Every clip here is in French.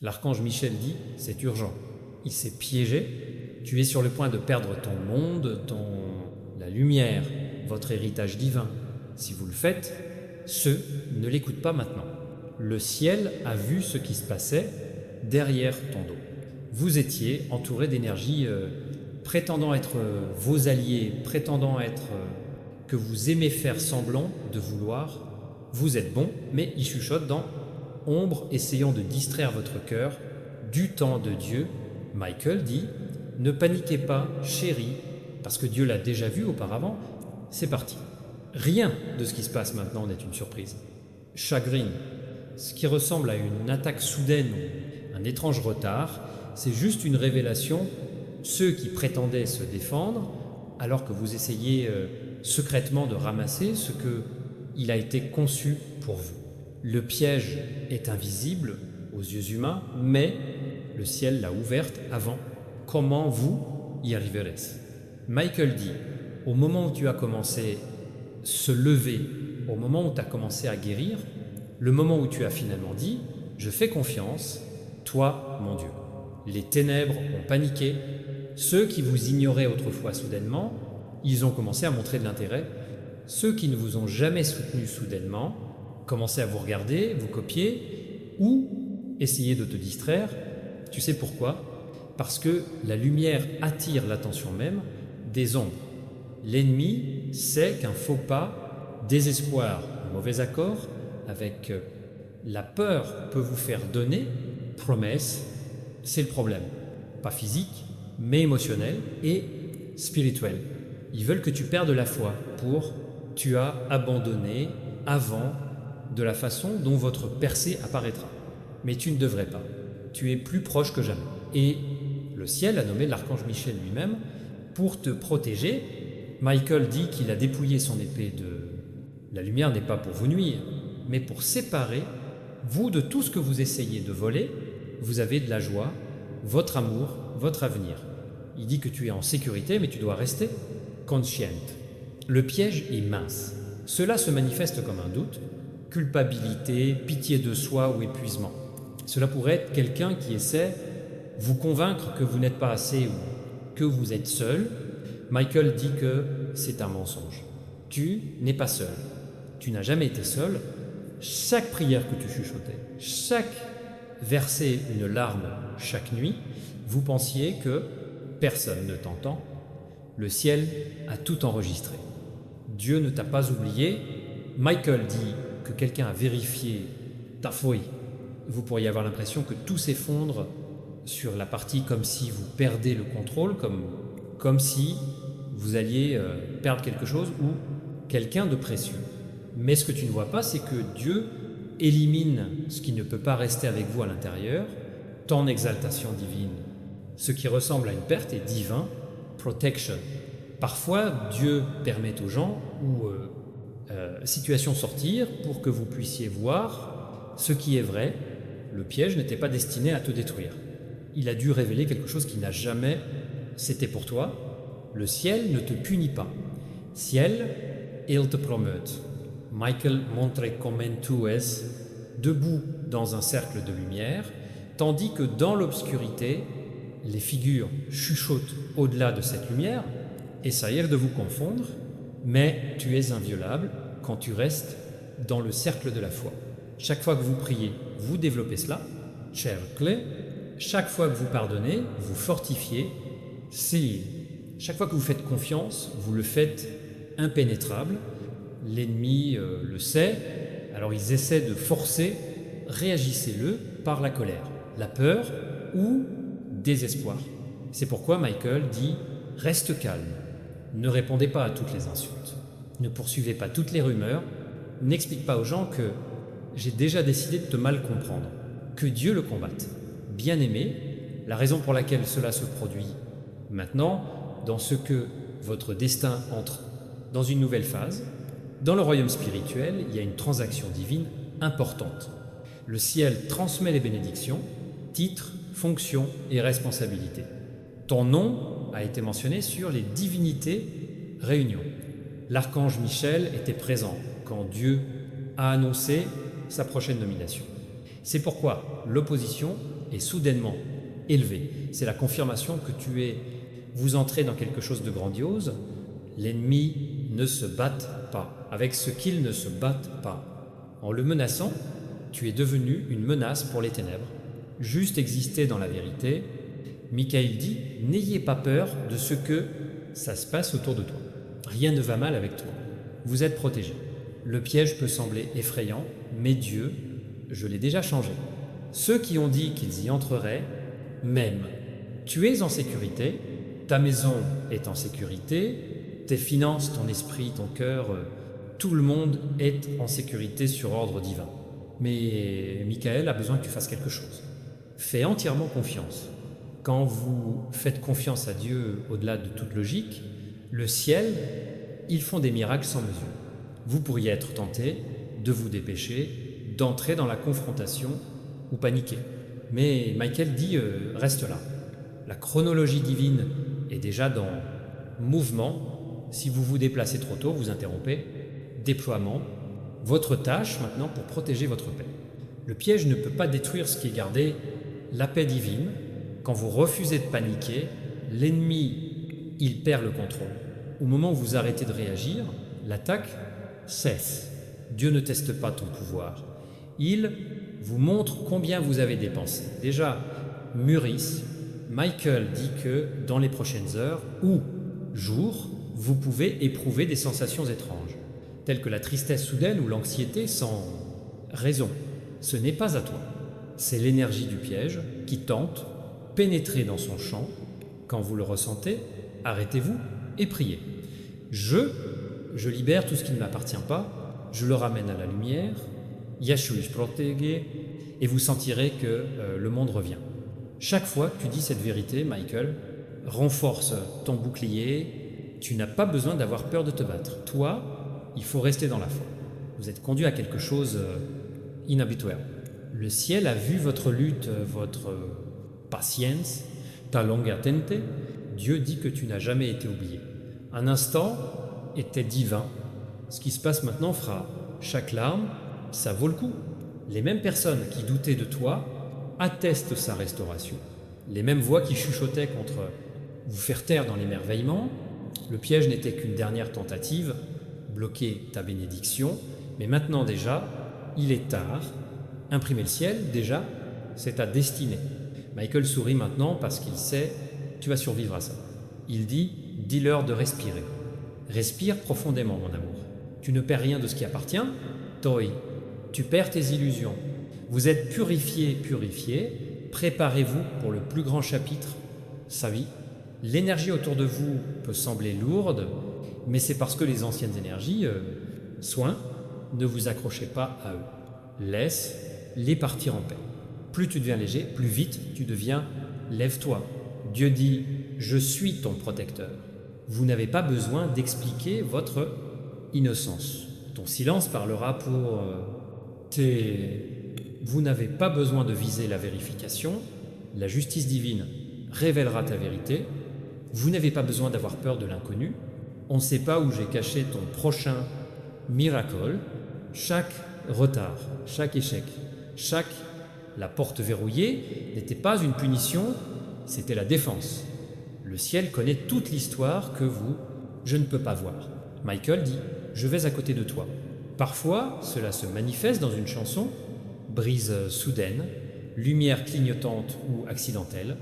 L'archange Michel dit « c'est urgent ». Il s'est piégé, tu es sur le point de perdre ton monde, la lumière, votre héritage divin. Si vous le faites, ne l'écoute pas maintenant. Le ciel a vu ce qui se passait derrière ton dos. Vous étiez entouré d'énergies prétendant être vos alliés, prétendant être que vous aimez faire semblant de vouloir. Vous êtes bon, mais ils chuchotent dans ombre, essayant de distraire votre cœur du temps de Dieu. Michael dit « Ne paniquez pas, chérie, parce que Dieu l'a déjà vu auparavant, c'est parti. » Rien de ce qui se passe maintenant n'est une surprise. Chagrine, ce qui ressemble à une attaque soudaine ou un étrange retard, c'est juste une révélation. Ceux qui prétendaient se défendre, alors que vous essayez secrètement de ramasser ce qu'il a été conçu pour vous. Le piège est invisible aux yeux humains, mais le ciel l'a ouverte avant. Comment vous y arriverez? Michael dit, au moment où tu as commencé à se lever, au moment où tu as commencé à guérir, le moment où tu as finalement dit, je fais confiance, toi, mon Dieu. Les ténèbres ont paniqué. Ceux qui vous ignoraient autrefois soudainement, ils ont commencé à montrer de l'intérêt. Ceux qui ne vous ont jamais soutenu soudainement, commençaient à vous regarder, vous copier ou essayer de te distraire. Tu sais pourquoi? Parce que la lumière attire l'attention même des ombres. L'ennemi sait qu'un faux pas, désespoir, mauvais accord, avec la peur peut vous faire donner, promesse, c'est le problème. Pas physique, mais émotionnel et spirituel. Ils veulent que tu perdes la foi tu as abandonné avant de la façon dont votre percée apparaîtra. Mais tu ne devrais pas. Tu es plus proche que jamais. Et le ciel a nommé l'archange Michel lui-même pour te protéger. Michael dit qu'il a dépouillé son épée de... La lumière n'est pas pour vous nuire, mais pour séparer vous de tout ce que vous essayez de voler. Vous avez de la joie, votre amour, votre avenir. Il dit que tu es en sécurité, mais tu dois rester conscient. Le piège est mince. Cela se manifeste comme un doute, culpabilité, pitié de soi ou épuisement. Cela pourrait être quelqu'un qui essaie de vous convaincre que vous n'êtes pas assez ou que vous êtes seul. Michael dit que c'est un mensonge. Tu n'es pas seul. Tu n'as jamais été seul. Chaque prière que tu chuchotais, chaque verset une larme chaque nuit, vous pensiez que personne ne t'entend. Le ciel a tout enregistré. Dieu ne t'a pas oublié. Michael dit que quelqu'un a vérifié ta foi. Vous pourriez avoir l'impression que tout s'effondre sur la partie comme si vous perdez le contrôle, comme si vous alliez perdre quelque chose ou quelqu'un de précieux. Mais ce que tu ne vois pas, c'est que Dieu élimine ce qui ne peut pas rester avec vous à l'intérieur, ton exaltation divine. Ce qui ressemble à une perte est divin, protection. Parfois, Dieu permet aux gens ou situations sortir pour que vous puissiez voir ce qui est vrai. Le piège n'était pas destiné à te détruire. Il a dû révéler quelque chose qui n'a jamais... C'était pour toi. Le ciel ne te punit pas. Ciel, il te promeute. Michael montre comment tu es debout dans un cercle de lumière, tandis que dans l'obscurité, les figures chuchotent au-delà de cette lumière, essayent de vous confondre, mais tu es inviolable quand tu restes dans le cercle de la foi. Chaque fois que vous priez, vous développez cela, cercle. Chaque fois que vous pardonnez, vous fortifiez, seal. Chaque fois que vous faites confiance, vous le faites impénétrable. L'ennemi le sait, alors ils essaient de forcer, réagissez-le par la colère, la peur ou désespoir. C'est pourquoi Michael dit « Reste calme, ne répondez pas à toutes les insultes, ne poursuivez pas toutes les rumeurs, n'explique pas aux gens que j'ai déjà décidé de te mal comprendre, que Dieu le combatte. Bien-aimé, la raison pour laquelle cela se produit maintenant, dans ce que votre destin entre dans une nouvelle phase, dans le royaume spirituel, il y a une transaction divine importante. Le ciel transmet les bénédictions, titres, fonctions et responsabilités. Ton nom a été mentionné sur les divinités réunions. L'archange Michel était présent quand Dieu a annoncé sa prochaine nomination. C'est pourquoi l'opposition est soudainement élevé. C'est la confirmation que vous entrez dans quelque chose de grandiose. L'ennemi ne se batte pas avec ce qu'il ne se batte pas. En le menaçant, tu es devenu une menace pour les ténèbres. Juste exister dans la vérité. Michael dit, n'ayez pas peur de ce que ça se passe autour de toi. Rien ne va mal avec toi. Vous êtes protégé. Le piège peut sembler effrayant, mais Dieu, je l'ai déjà changé. Ceux qui ont dit qu'ils y entreraient, m'aiment. Tu es en sécurité, ta maison est en sécurité, tes finances, ton esprit, ton cœur, tout le monde est en sécurité sur ordre divin. Mais Michael a besoin que tu fasses quelque chose. Fais entièrement confiance. Quand vous faites confiance à Dieu au-delà de toute logique, le ciel, ils font des miracles sans mesure. Vous pourriez être tenté de vous dépêcher, d'entrer dans la confrontation ou paniquer. Mais Michael dit reste là. La chronologie divine est déjà dans mouvement. Si vous vous déplacez trop tôt, vous interrompez. Déploiement. Votre tâche maintenant pour protéger votre paix. Le piège ne peut pas détruire ce qui est gardé, la paix divine. Quand vous refusez de paniquer, l'ennemi, il perd le contrôle. Au moment où vous arrêtez de réagir, l'attaque cesse. Dieu ne teste pas ton pouvoir. Il vous montre combien vous avez dépensé. Déjà, mûrissent. Michael dit que dans les prochaines heures ou jours, vous pouvez éprouver des sensations étranges, telles que la tristesse soudaine ou l'anxiété sans raison. Ce n'est pas à toi. C'est l'énergie du piège qui tente, pénétrer dans son champ. Quand vous le ressentez, arrêtez-vous et priez. Je libère tout ce qui ne m'appartient pas, je le ramène à la lumière, Yeshua protege, et vous sentirez que le monde revient. Chaque fois que tu dis cette vérité, Michael, renforce ton bouclier, tu n'as pas besoin d'avoir peur de te battre. Toi, il faut rester dans la foi. Vous êtes conduit à quelque chose inhabituel. Le ciel a vu votre lutte, votre patience, ta longa tente. Dieu dit que tu n'as jamais été oublié. Un instant était divin. Ce qui se passe maintenant fera chaque larme, ça vaut le coup. Les mêmes personnes qui doutaient de toi attestent sa restauration. Les mêmes voix qui chuchotaient contre vous faire taire dans l'émerveillement. Le piège n'était qu'une dernière tentative, bloquer ta bénédiction, mais maintenant déjà, il est tard. Imprimer le ciel, déjà, c'est ta destinée. Michael sourit maintenant parce qu'il sait, tu vas survivre à ça. Il dit, dis-leur de respirer. Respire profondément, mon amour. Tu ne perds rien de ce qui appartient. Toi, tu perds tes illusions. Vous êtes purifié. Préparez-vous pour le plus grand chapitre, sa vie. L'énergie autour de vous peut sembler lourde, mais c'est parce que les anciennes énergies, soin, ne vous accrochez pas à eux. Laisse-les partir en paix. Plus tu deviens léger, plus vite tu deviens lève-toi. Dieu dit, je suis ton protecteur. Vous n'avez pas besoin d'expliquer votre innocence. Ton silence parlera pour Vous n'avez pas besoin de viser la vérification. La justice divine révélera ta vérité. Vous n'avez pas besoin d'avoir peur de l'inconnu. On ne sait pas où j'ai caché ton prochain miracle. Chaque retard, chaque échec, la porte verrouillée n'était pas une punition, c'était la défense. Le ciel connaît toute l'histoire que je ne peux pas voir. Michael dit, je vais à côté de toi. Parfois, cela se manifeste dans une chanson, brise soudaine, lumière clignotante ou accidentelle,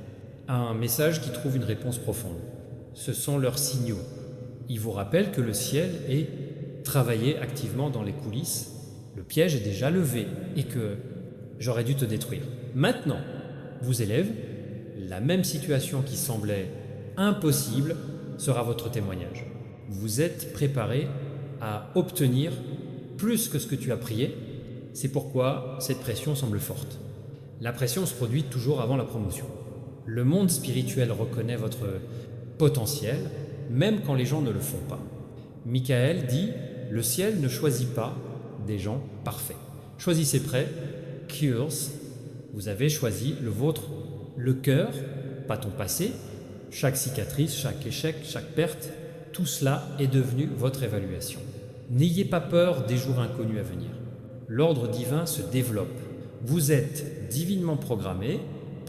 un message qui trouve une réponse profonde. Ce sont leurs signaux. Ils vous rappellent que le ciel est travaillé activement dans les coulisses, le piège est déjà levé et que j'aurais dû te détruire. Maintenant, vous élève, la même situation qui semblait impossible sera votre témoignage. Vous êtes préparé à obtenir plus que ce que tu as prié. C'est pourquoi cette pression semble forte. La pression se produit toujours avant la promotion. Le monde spirituel reconnaît votre potentiel, même quand les gens ne le font pas. Michael dit, le ciel ne choisit pas des gens parfaits. Choisissez prêt, cures, vous avez choisi le vôtre, le cœur, pas ton passé, chaque cicatrice, chaque échec, chaque perte, tout cela est devenu votre évaluation. N'ayez pas peur des jours inconnus à venir. L'ordre divin se développe. Vous êtes divinement programmé,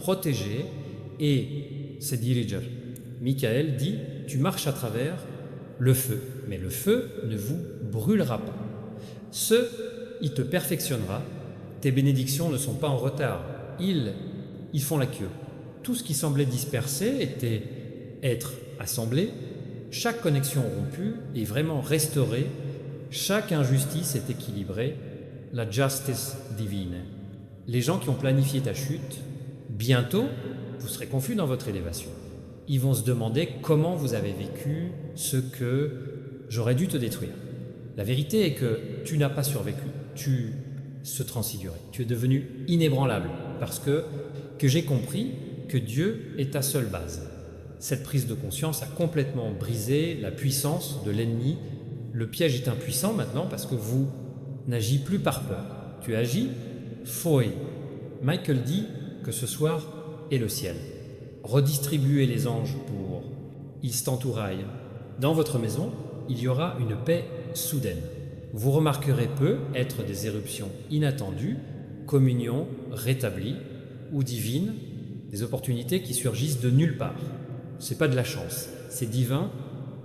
protéger et c'est Diriger. Michael dit, tu marches à travers le feu, mais le feu ne vous brûlera pas. Il te perfectionnera. Tes bénédictions ne sont pas en retard. Ils font la queue. Tout ce qui semblait dispersé était être assemblé. Chaque connexion rompue est vraiment restaurée. Chaque injustice est équilibrée. La justice divine. Les gens qui ont planifié ta chute, bientôt, vous serez confus dans votre élévation. Ils vont se demander comment vous avez vécu ce que j'aurais dû te détruire. La vérité est que tu n'as pas survécu. Tu se transfigurais. Tu es devenu inébranlable parce que j'ai compris que Dieu est ta seule base. Cette prise de conscience a complètement brisé la puissance de l'ennemi. Le piège est impuissant maintenant parce que vous n'agis plus par peur. Tu agis foi. Michael dit que ce soir est le ciel. Redistribuez les anges pour ils t'entouraillent. Dans votre maison, il y aura une paix soudaine. Vous remarquerez peu être des éruptions inattendues, communion rétablie ou divine, des opportunités qui surgissent de nulle part. C'est pas de la chance, c'est divin,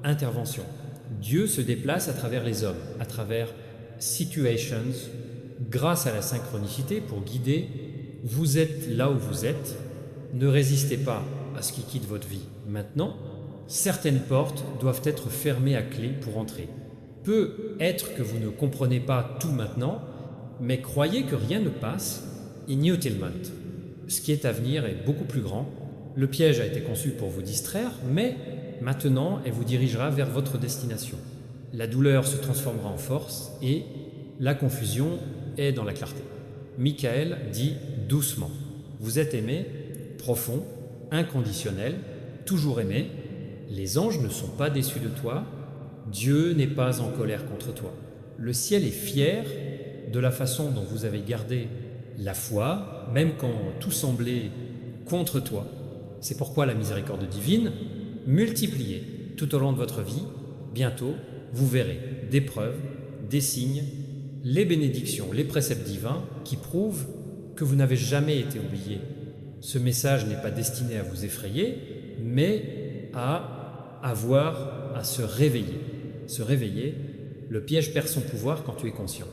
intervention. Dieu se déplace à travers les hommes, à travers situations, grâce à la synchronicité pour guider. Vous êtes là où vous êtes. Ne résistez pas à ce qui quitte votre vie maintenant. Certaines portes doivent être fermées à clé pour entrer. Peut être que vous ne comprenez pas tout maintenant, mais croyez que rien ne passe inutilement. Ce qui est à venir est beaucoup plus grand. Le piège a été conçu pour vous distraire, mais maintenant, elle vous dirigera vers votre destination. La douleur se transformera en force et la confusion est dans la clarté. Michael dit doucement, vous êtes aimé, profond, inconditionnel, toujours aimé. Les anges ne sont pas déçus de toi. Dieu n'est pas en colère contre toi. Le ciel est fier de la façon dont vous avez gardé la foi, même quand tout semblait contre toi. C'est pourquoi la miséricorde divine, multipliée tout au long de votre vie, bientôt, vous verrez des preuves, des signes, les bénédictions, les préceptes divins qui prouvent que vous n'avez jamais été oublié. Ce message n'est pas destiné à vous effrayer, mais à avoir à se réveiller. Se réveiller, le piège perd son pouvoir quand tu es conscient.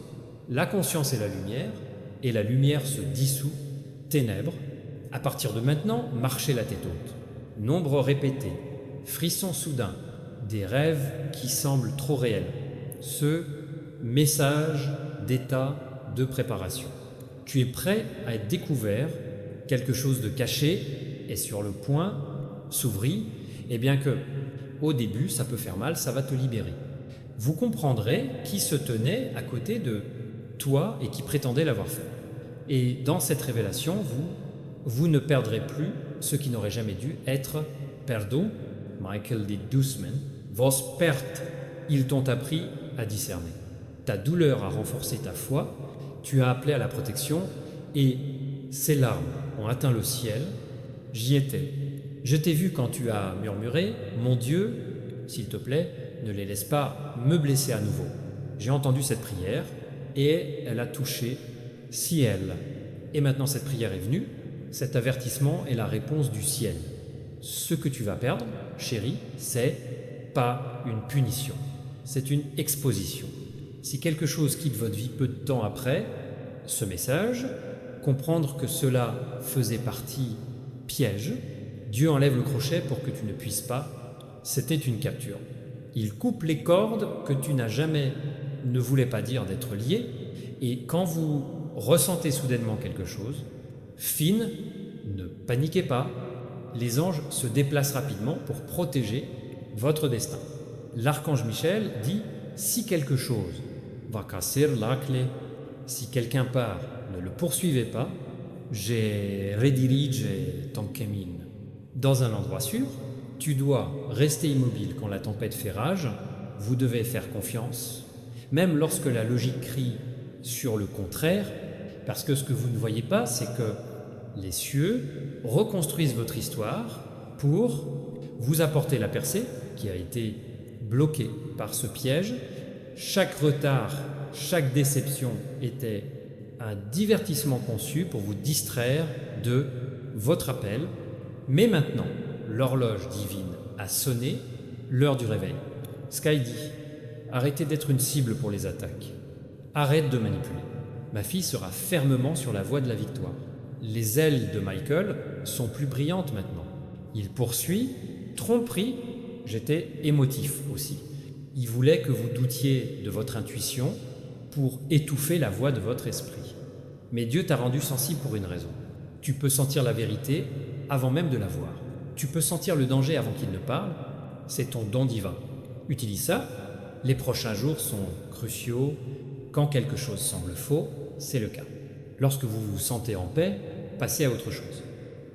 La conscience est la lumière, et la lumière se dissout, ténèbres. À partir de maintenant, marchez la tête haute. Nombre répété, frisson soudain, des rêves qui semblent trop réels. Ce message d'état de préparation. Tu es prêt à être découvert, quelque chose de caché est sur le point s'ouvrir, et bien que au début ça peut faire mal, ça va te libérer. Vous comprendrez qui se tenait à côté de toi et qui prétendait l'avoir fait. Et dans cette révélation, vous ne perdrez plus ce qui n'aurait jamais dû être perdu. Michael dit doucement, vos pertes, ils t'ont appris à discerner. Ta douleur a renforcé ta foi, tu as appelé à la protection et ces larmes ont atteint le ciel. J'y étais. Je t'ai vu quand tu as murmuré, mon Dieu, s'il te plaît, ne les laisse pas me blesser à nouveau. J'ai entendu cette prière et elle a touché ciel. Et maintenant cette prière est venue, cet avertissement est la réponse du ciel. Ce que tu vas perdre, chérie, c'est pas une punition, c'est une exposition. Si quelque chose quitte votre vie peu de temps après ce message, comprendre que cela faisait partie piège, Dieu enlève le crochet pour que tu ne puisses pas, c'était une capture. Il coupe les cordes que tu n'as jamais, ne voulait pas dire d'être lié, et quand vous ressentez soudainement quelque chose, fine, ne paniquez pas, les anges se déplacent rapidement pour protéger votre destin. L'archange Michel dit, si quelque chose va casser la clé, si quelqu'un part, ne le poursuivez pas, je redirige ton chemin. Dans un endroit sûr, tu dois rester immobile quand la tempête fait rage, vous devez faire confiance, même lorsque la logique crie sur le contraire, parce que ce que vous ne voyez pas, c'est que les cieux reconstruisent votre histoire pour vous apporter la percée qui a été bloquée par ce piège. Chaque retard, chaque déception était un divertissement conçu pour vous distraire de votre appel, mais maintenant, l'horloge divine a sonné, l'heure du réveil. Sky dit, arrêtez d'être une cible pour les attaques. Arrête de manipuler. Ma fille sera fermement sur la voie de la victoire. Les ailes de Michael sont plus brillantes maintenant. Il poursuit, tromperie, j'étais émotif aussi. Il voulait que vous doutiez de votre intuition pour étouffer la voix de votre esprit. Mais Dieu t'a rendu sensible pour une raison. Tu peux sentir la vérité avant même de la voir. Tu peux sentir le danger avant qu'il ne parle. C'est ton don divin. Utilise ça. Les prochains jours sont cruciaux. Quand quelque chose semble faux, c'est le cas. Lorsque vous vous sentez en paix, passez à autre chose.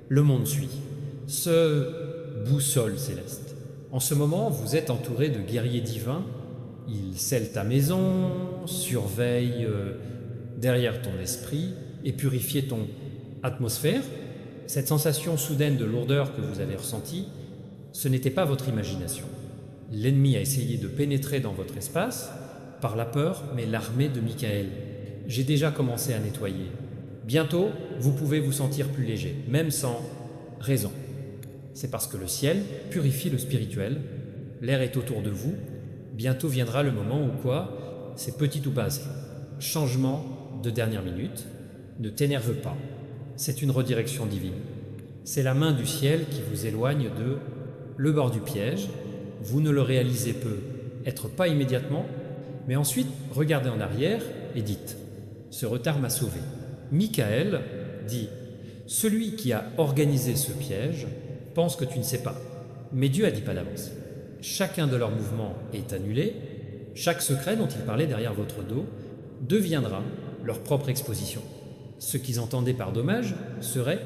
Le monde suit. Ce boussole céleste. En ce moment, vous êtes entouré de guerriers divins. Ils scellent ta maison, surveillent derrière ton esprit et purifient ton atmosphère. Cette sensation soudaine de lourdeur que vous avez ressentie, ce n'était pas votre imagination. L'ennemi a essayé de pénétrer dans votre espace par la peur, mais l'armée de Michael. J'ai déjà commencé à nettoyer. Bientôt, vous pouvez vous sentir plus léger, même sans raison. C'est parce que le ciel purifie le spirituel, l'air est autour de vous. Bientôt viendra le moment où quoi, c'est petit ou pas assez. Changement de dernière minute, ne t'énerve pas. C'est une redirection divine. C'est la main du ciel qui vous éloigne de le bord du piège. Vous ne le réalisez peut-être pas immédiatement, mais ensuite regardez en arrière et dites « Ce retard m'a sauvé ». Michael dit « Celui qui a organisé ce piège pense que tu ne sais pas, mais Dieu a dit pas d'avance. Chacun de leurs mouvements est annulé, chaque secret dont ils parlaient derrière votre dos deviendra leur propre exposition. Ce qu'ils entendaient par dommage serait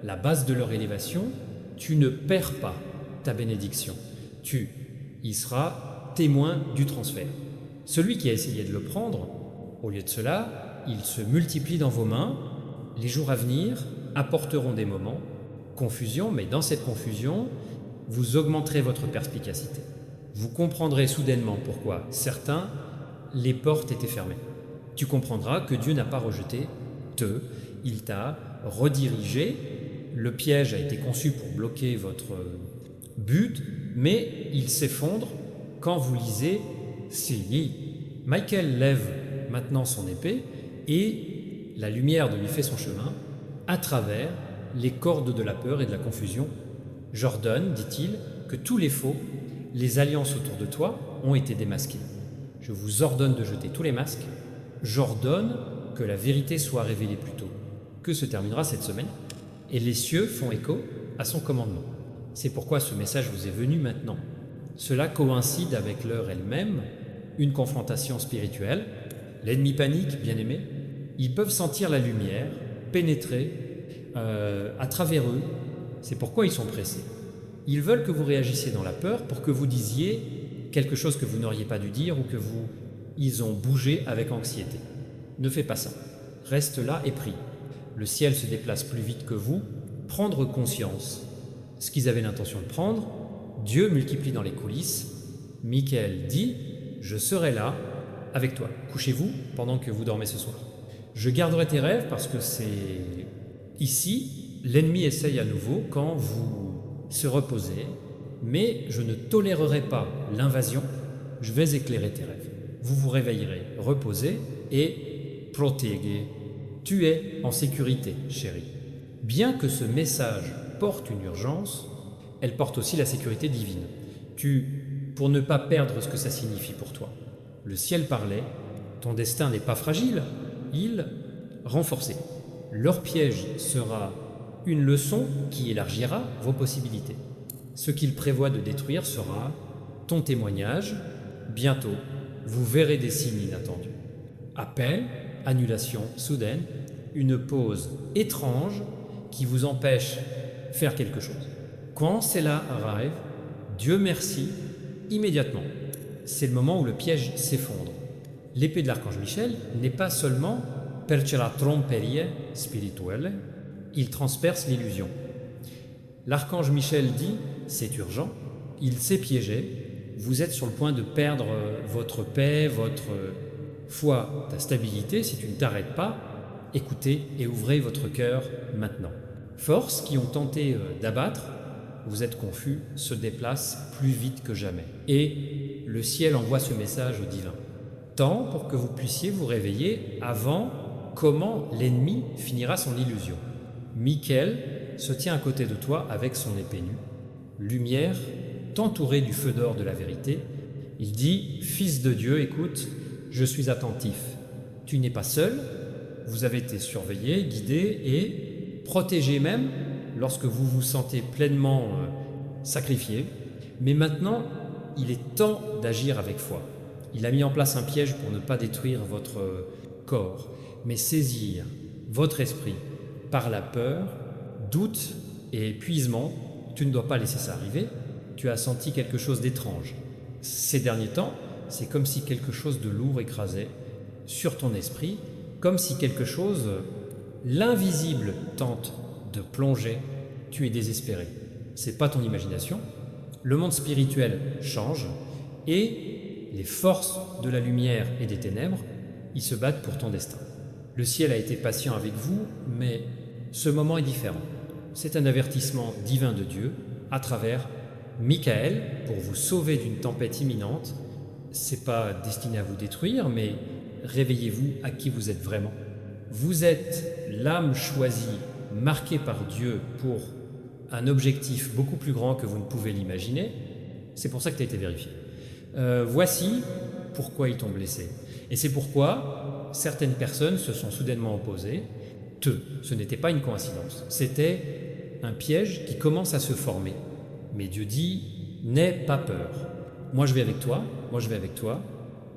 la base de leur élévation. Tu ne perds pas ta bénédiction. Il sera témoin du transfert. Celui qui a essayé de le prendre, au lieu de cela, il se multiplie dans vos mains. Les jours à venir apporteront des moments, confusion, mais dans cette confusion, vous augmenterez votre perspicacité. Vous comprendrez soudainement pourquoi certains, les portes étaient fermées. Tu comprendras que Dieu n'a pas rejeté il t'a redirigé. Le piège a été conçu pour bloquer votre but, mais il s'effondre quand vous lisez Sili. Michael lève maintenant son épée et la lumière de lui fait son chemin à travers les cordes de la peur et de la confusion. J'ordonne, dit-il, que tous les faux, les alliances autour de toi ont été démasquées. Je vous ordonne de jeter tous les masques. J'ordonne que la vérité soit révélée plus tôt. Que se terminera cette semaine? Et les cieux font écho à son commandement. C'est pourquoi ce message vous est venu maintenant. Cela coïncide avec l'heure elle-même, une confrontation spirituelle. L'ennemi panique, bien-aimé. Ils peuvent sentir la lumière pénétrer à travers eux. C'est pourquoi ils sont pressés. Ils veulent que vous réagissiez dans la peur pour que vous disiez quelque chose que vous n'auriez pas dû dire ou que ils ont bougé avec anxiété. Ne fais pas ça. Reste là et prie. Le ciel se déplace plus vite que vous. Prendre conscience. Ce qu'ils avaient l'intention de prendre, Dieu multiplie dans les coulisses. Michael dit « Je serai là avec toi. Couchez-vous pendant que vous dormez ce soir. Je garderai tes rêves parce que c'est ici, l'ennemi essaye à nouveau quand vous se reposez, mais je ne tolérerai pas l'invasion. Je vais éclairer tes rêves. Vous vous réveillerez, reposez et protéger. Tu es en sécurité, chérie. Bien que ce message porte une urgence, elle porte aussi la sécurité divine. Pour ne pas perdre ce que ça signifie pour toi. Le ciel parlait, ton destin n'est pas fragile, il renforcé. Leur piège sera une leçon qui élargira vos possibilités. Ce qu'il prévoit de détruire sera ton témoignage. Bientôt, vous verrez des signes inattendus. Appel, annulation soudaine, une pause étrange qui vous empêche de faire quelque chose. Quand cela arrive, Dieu merci, immédiatement. C'est le moment où le piège s'effondre. L'épée de l'archange Michel n'est pas seulement per la tromperie spirituelle, il transperce l'illusion. L'archange Michel dit, c'est urgent, il s'est piégé, vous êtes sur le point de perdre votre paix, votre foi, ta stabilité, si tu ne t'arrêtes pas, écoutez et ouvrez votre cœur maintenant. Forces qui ont tenté d'abattre, vous êtes confus, se déplacent plus vite que jamais. Et le ciel envoie ce message au divin. Tant pour que vous puissiez vous réveiller avant comment l'ennemi finira son illusion. Michael se tient à côté de toi avec son épée nue. Lumière, t'entouré du feu d'or de la vérité, il dit « Fils de Dieu, écoute, je suis attentif. Tu n'es pas seul, vous avez été surveillé, guidé et protégé même lorsque vous vous sentez pleinement sacrifié. Mais maintenant, il est temps d'agir avec foi. Il a mis en place un piège pour ne pas détruire votre corps, mais saisir votre esprit par la peur, doute et épuisement. Tu ne dois pas laisser ça arriver. Tu as senti quelque chose d'étrange. Ces derniers temps, c'est comme si quelque chose de lourd écrasait sur ton esprit, comme si quelque chose, l'invisible, tente de plonger. Tu es désespéré. C'est pas ton imagination. Le monde spirituel change et les forces de la lumière et des ténèbres, ils se battent pour ton destin. Le ciel a été patient avec vous, mais ce moment est différent. C'est un avertissement divin de Dieu à travers Michael pour vous sauver d'une tempête imminente. C'est pas destiné à vous détruire, mais réveillez-vous à qui vous êtes vraiment. Vous êtes l'âme choisie, marquée par Dieu pour un objectif beaucoup plus grand que vous ne pouvez l'imaginer. C'est pour ça que tu as été vérifié. Voici pourquoi ils t'ont blessé. Et c'est pourquoi certaines personnes se sont soudainement opposées. Ce n'était pas une coïncidence. C'était un piège qui commence à se former. Mais Dieu dit, n'aie pas peur. Moi je vais avec toi, moi je vais avec toi.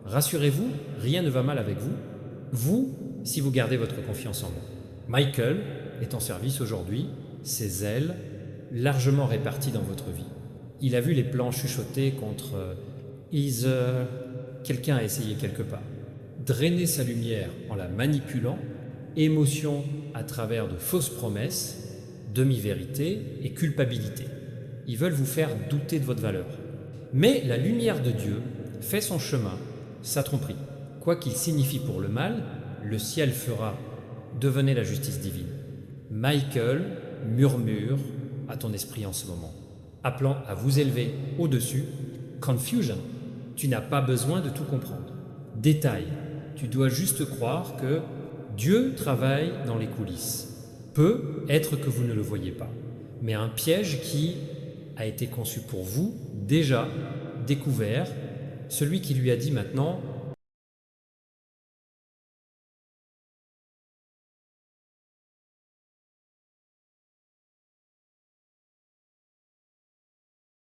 Rassurez-vous, rien ne va mal avec vous. Vous, si vous gardez votre confiance en moi. Michael est en service aujourd'hui, ses ailes largement réparties dans votre vie. Il a vu les plans chuchotés contre Heather. Quelqu'un a essayé quelque part. Drainer sa lumière en la manipulant, émotion à travers de fausses promesses, demi-vérité et culpabilité. Ils veulent vous faire douter de votre valeur. Mais la lumière de Dieu fait son chemin, sa tromperie. Quoi qu'il signifie pour le mal, le ciel fera. Devenez la justice divine. Michael murmure à ton esprit en ce moment, appelant à vous élever au-dessus. Confusion, tu n'as pas besoin de tout comprendre. Détail, tu dois juste croire que Dieu travaille dans les coulisses. Peut être que vous ne le voyez pas, mais un piège qui a été conçu pour vous, déjà découvert, celui qui lui a dit maintenant